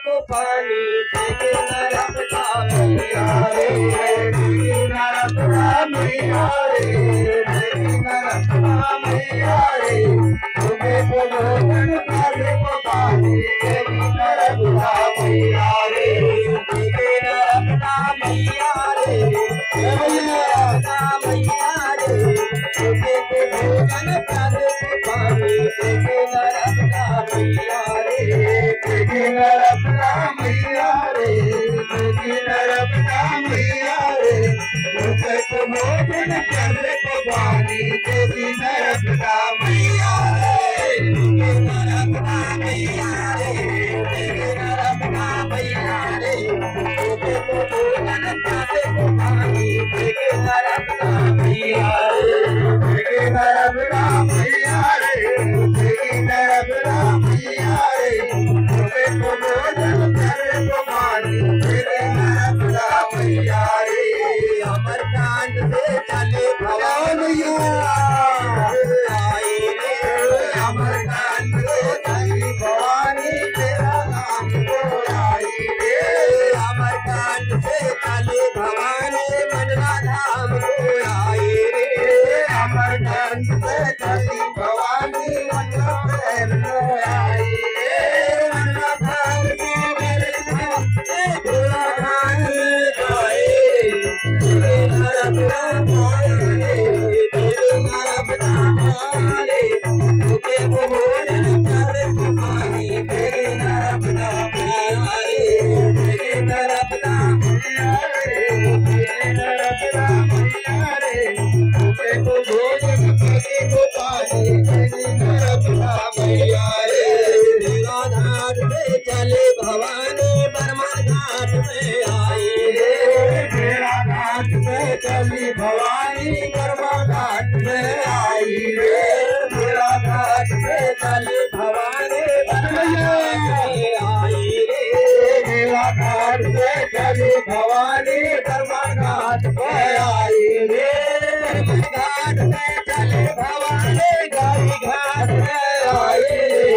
को पानी देखे नरपता मैया रे, देखे नरपता मैया रे, देखे नरपता मैया रे, तुम्हें को भोजन प्याले को पानी देखे नरपता मैया रे, देखे नरपता मैया रे, देखे नरपता मैया रे, तुम्हें को भोजन प्याले को पानी देखे नरपता मैया रे, देखे नरपता मैया रे, देखे नरपता मैया रे, तुम्हें को भोजन प्याले को पानी देखे नरपता मैया रे, देखे नरपता मैया रे, देखे नरपता मैया रे, तुम्हें को भोजन प्याले को पानी देखे नरपता मैया रे, देखे नरपता मैया रे, देखे नरपता मैया रे, तुम्हें को भोजन प्याले को पानी देखे नरपता मैया रे, अमरकांड से चले भवानिया आई रे, अमरकांड से चली भवानी तेरा नाम को आई रे, अमरकांड से चले भवानी मनरा धाम को आई रे, अमरकांड से चली भवानी मनरा धाम को आई रे, मनरा धाम को मेरे भोला रानी आए, तेरे नरपता मारे, तेरे नरपता मारे, तुझे को भोजन प्याले को पानी तेरे नरपता मैया रे, तेरे नरपता मैया रे, तेरे नरपता मैया रे, तुझे को भोजन प्याले को पानी तेरे नरपता मैया रे, मेरा घाट पे चले भवानी बर्मन घाट में आई रे, मेरा घाट पे चली भवानी बर्मन घाट में आई रे, मेरा घाट पे चली भवानी बर्मन आई रे, मेरा घाट पे चली भवानी बर्मन घाट पे आई रे, घाट पे चले भवानी गाई घाट पे आई रे,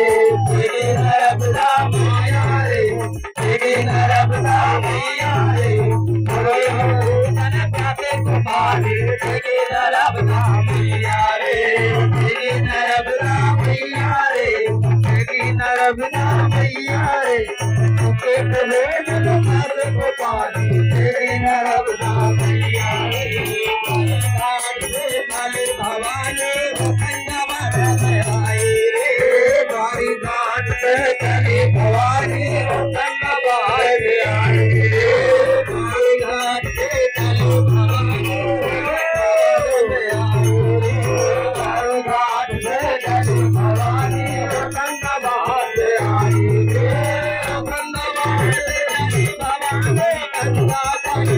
तेरे नरपता मैया रे, तेरे नरपता मैया रे, भोजन प्याले को पानी तेरे नरपता मैया रे, तेरे नरपता मैया रे, तेरे नरपता मैया रे, तुझे भोजन प्याले को पानी तेरे नरपता मैया रे, घाट पे चले भवानी गंगावत में आई रे, बारी घाट पे चले भवानी गंगावत में आई रे, बारी घाट पे चले भवानी गंगावत में आई रे, बारी घाट पे चले भवानी गंगावत में आई रे, गंगावत से चली भवानी गंगावत में आई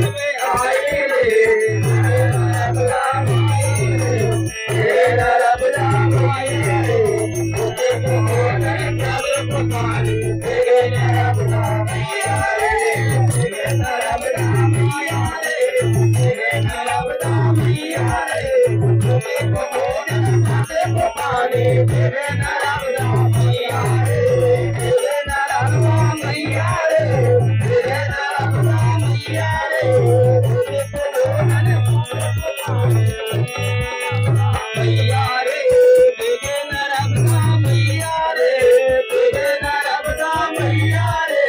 रे, नरपता माई रे, नरपता माई रे, तुझे को भोजन प्याले को पानी तेरे नरपता मैया रे, तेरे नरपता मैया रे, तेरे नरपता मैया रे, तुझे को भोजन प्याले को पानी तेरे नरपता मैया रे, तेरे नरपता मैया रे, तेरे नरपता मैया रे, तुझे को भोजन प्याले को पानी मैया रे, तेरे नरपता मैया रे, तेरे नरपता मैया रे,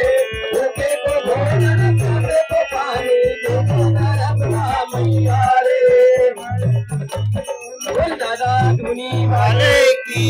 तुझे को भोजन प्याले को पानी तेरे नरपता मैया रे, बोल दादा धुनी वाले की